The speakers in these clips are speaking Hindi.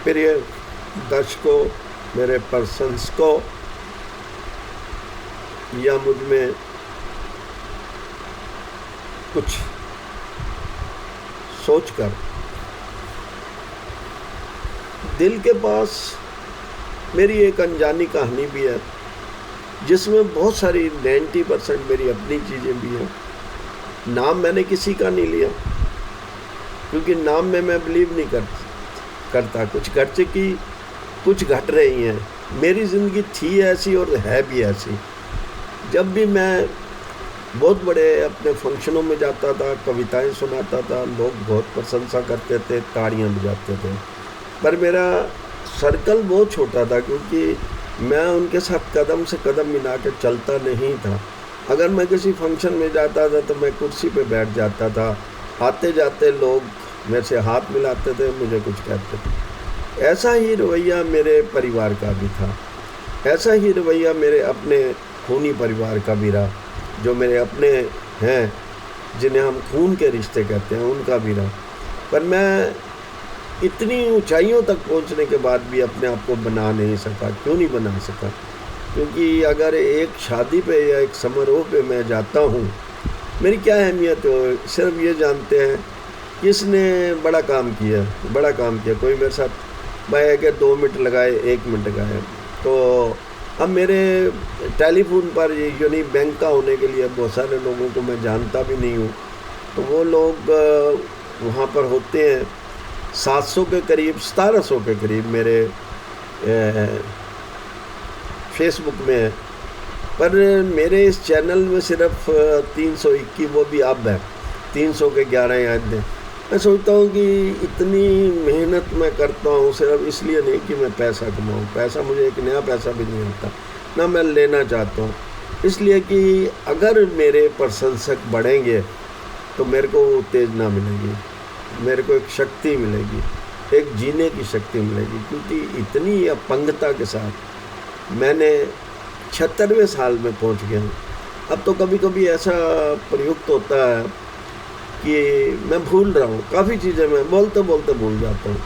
प्रिय दर्शकों, मेरे पर्सन्स को या मुझ में कुछ सोचकर, दिल के पास मेरी एक अनजानी कहानी भी है जिसमें बहुत सारी 90% मेरी अपनी चीज़ें भी हैं। नाम मैंने किसी का नहीं लिया क्योंकि नाम में मैं बिलीव नहीं करता। कुछ घट चुकी, कुछ घट रही हैं। मेरी ज़िंदगी थी ऐसी और है भी ऐसी। जब भी मैं बहुत बड़े अपने फंक्शनों में जाता था, कविताएं सुनाता था, लोग बहुत प्रशंसा करते थे, ताड़ियां बजाते थे, पर मेरा सर्कल बहुत छोटा था क्योंकि मैं उनके साथ कदम से कदम मिला के चलता नहीं था। अगर मैं किसी फंक्शन में जाता था तो मैं कुर्सी पे बैठ जाता था। आते जाते लोग मेरे से हाथ मिलाते थे, मुझे कुछ कहते थे। ऐसा ही रवैया मेरे परिवार का भी था। ऐसा ही रवैया मेरे अपने खूनी परिवार का भी रहा। जो मेरे अपने हैं, जिन्हें हम खून के रिश्ते कहते हैं, उनका भी रहा। पर मैं इतनी ऊंचाइयों तक पहुंचने के बाद भी अपने आप को बना नहीं सका। क्यों नहीं बना सका? क्योंकि अगर एक शादी पे या एक समारोह पे मैं जाता हूँ, मेरी क्या अहमियत हो? सिर्फ ये जानते हैं कि इसने बड़ा काम किया। कोई मेरे साथ भाई के 2 मिनट लगाए, 1 मिनट लगाए। तो अब मेरे टेलीफोन पर यानी बैंक का होने के लिए बहुत सारे लोगों को मैं जानता भी नहीं हूँ। तो वो लोग वहाँ पर होते हैं। 700 के करीब, 1700 के करीब मेरे फेसबुक में है। पर मेरे इस चैनल में सिर्फ 321, वो भी अब है 300 के 11 याद हैं। मैं सोचता हूँ कि इतनी मेहनत मैं करता हूँ सिर्फ इसलिए नहीं कि मैं पैसा कमाऊँ। पैसा, मुझे एक नया पैसा भी नहीं आता, ना मैं लेना चाहता हूँ। इसलिए कि अगर मेरे प्रशंसक बढ़ेंगे तो मेरे को उत्तेजना मिलेगी, मेरे को एक शक्ति मिलेगी, एक जीने की शक्ति मिलेगी। क्योंकि इतनी अपंगता के साथ मैंने 76वें साल में पहुँच गया हूँ। अब तो कभी कभी ऐसा प्रयुक्त होता है कि मैं भूल रहा हूँ काफ़ी चीज़ें, मैं बोलते बोलते भूल जाता हूँ।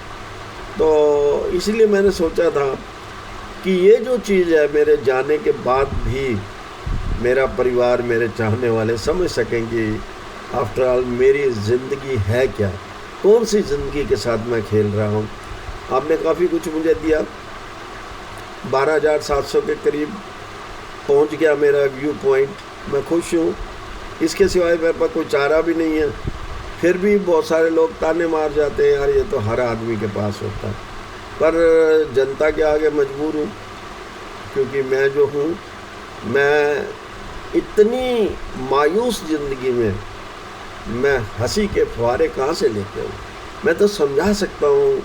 तो इसलिए मैंने सोचा था कि ये जो चीज़ है, मेरे जाने के बाद भी मेरा परिवार, मेरे चाहने वाले समझ सकेंगे आफ्टर ऑल मेरी ज़िंदगी है क्या, कौन सी ज़िंदगी के साथ मैं खेल रहा हूँ। आपने काफ़ी कुछ मुझे दिया। 12,700 के करीब पहुँच गया मेरा व्यू पॉइंट। मैं खुश हूँ। इसके सिवाय मेरे पास कोई चारा भी नहीं है। फिर भी बहुत सारे लोग ताने मार जाते हैं, यार ये तो हर आदमी के पास होता है। पर जनता के आगे मजबूर हूँ क्योंकि मैं जो हूँ, मैं इतनी मायूस ज़िंदगी में मैं हंसी के फुहारे कहाँ से लेते हूँ। मैं तो समझा सकता हूँ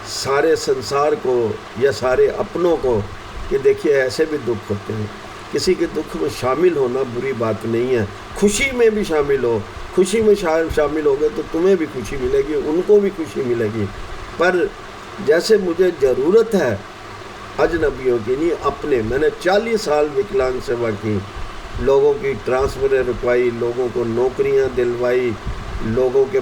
सारे संसार को या सारे अपनों को कि देखिए ऐसे भी दुख होते हैं। किसी के दुख में शामिल होना बुरी बात नहीं है। खुशी में भी शामिल हो। खुशी में शामिल होगे तो तुम्हें भी खुशी मिलेगी, उनको भी खुशी मिलेगी। पर जैसे मुझे ज़रूरत है अजनबियों की नहीं, अपने, मैंने 40 साल विकलांग सेवा की, लोगों की ट्रांसफ़र रुकवाई, लोगों को नौकरियां दिलवाई, लोगों के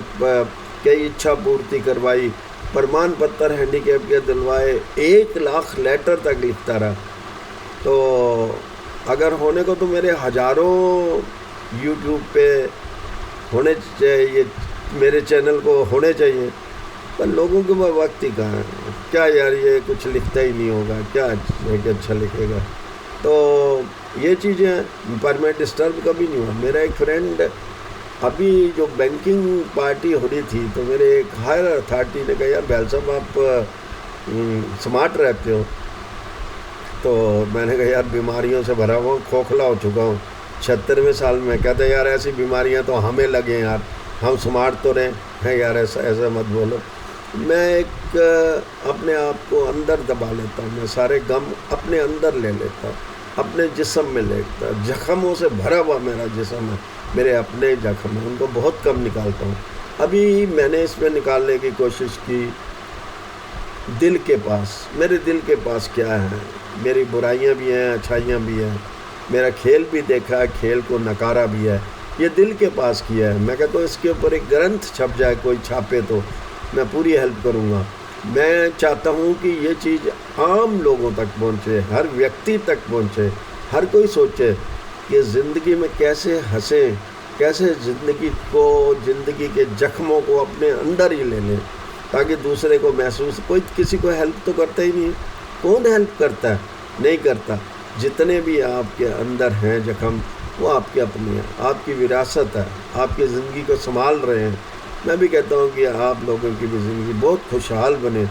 कई इच्छा पूर्ति करवाई, प्रमाण पत्र हैंडीकैप के दिलवाए, 1 लाख लेटर तक लिखता रहा। तो अगर होने को तो मेरे हज़ारों यूट्यूब पे होने चाहिए, मेरे चैनल को होने चाहिए, पर लोगों के पास वक्त ही कहाँ है। क्या यार, ये कुछ लिखता ही नहीं होगा, क्या अच्छा लिखेगा। तो ये चीज़ें, पर मैं डिस्टर्ब कभी नहीं हुआ। मेरा एक फ्रेंड, अभी जो बैंकिंग पार्टी हो रही थी, तो मेरे एक हायर अथॉरिटी ने कहा, यार बैल साहब आप स्मार्ट रहते हो। तो मैंने कहा यार बीमारियों से भरा हुआ, खोखला हो चुका हूँ 76वें साल में। कहते यार ऐसी बीमारियाँ तो हमें लगे यार, हम स्मार्ट तो रहे हैं यार, ऐसा मत बोलो। मैं एक अपने आप को अंदर दबा लेता हूँ, मैं सारे गम अपने अंदर ले लेता हूँ, अपने जिस्म में लेता। जख्मों से भरा हुआ मेरा जिस्म है, मेरे अपने जख्म हैं, उनको बहुत कम निकालता हूँ। अभी मैंने इसमें निकालने की कोशिश की दिल के पास, मेरे दिल के पास क्या है। मेरी बुराइयां भी हैं, अच्छाइयां भी हैं। मेरा खेल भी देखा है, खेल को नकारा भी है, ये दिल के पास किया है। मैं कहता हूँ इसके ऊपर एक ग्रंथ छप जाए, कोई छापे तो मैं पूरी हेल्प करूँगा। मैं चाहता हूँ कि ये चीज़ आम लोगों तक पहुँचे, हर व्यक्ति तक पहुँचे, हर कोई सोचे कि ज़िंदगी में कैसे हंसें, कैसे ज़िंदगी के जख्मों को अपने अंदर ही ले लें, ताकि दूसरे को महसूस, कोई किसी को हेल्प तो करता ही नहीं है। कौन हेल्प करता है? नहीं करता। जितने भी आपके अंदर हैं जख्म, वो आपके अपने हैं, आपकी विरासत है, आपकी ज़िंदगी को संभाल रहे हैं। मैं भी कहता हूँ कि आप लोगों की भी ज़िंदगी बहुत खुशहाल बने,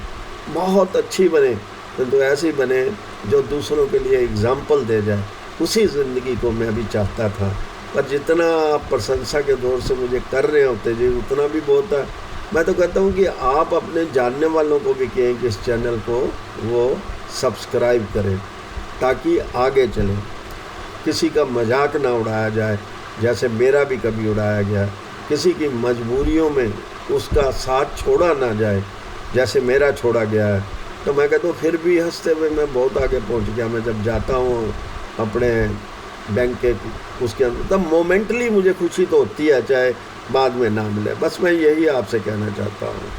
बहुत अच्छी बने, तो ऐसी बने जो दूसरों के लिए एग्ज़ाम्पल दे जाए। उसी ज़िंदगी को मैं भी चाहता था, पर जितना आप प्रशंसा के दौर से मुझे कर रहे होते जी, उतना भी बहुत है। मैं तो कहता हूँ कि आप अपने जानने वालों को भी कहें कि इस चैनल को वो सब्सक्राइब करें, ताकि आगे चलें, किसी का मजाक ना उड़ाया जाए जैसे मेरा भी कभी उड़ाया गया, किसी की मजबूरियों में उसका साथ छोड़ा ना जाए जैसे मेरा छोड़ा गया है। तो मैं कहता हूँ फिर भी हंसते हुए मैं बहुत आगे पहुँच गया। मैं जब जाता हूँ अपने बैंक के उसके अंदर, तब मोमेंटली मुझे खुशी तो होती है, चाहे बाद में ना मिले। बस मैं यही आपसे कहना चाहता हूँ,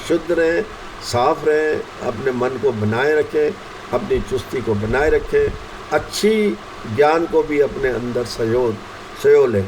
शुद्ध रहें, साफ रहें, अपने मन को बनाए रखें, अपनी चुस्ती को बनाए रखें, अच्छी ज्ञान को भी अपने अंदर संजो लें।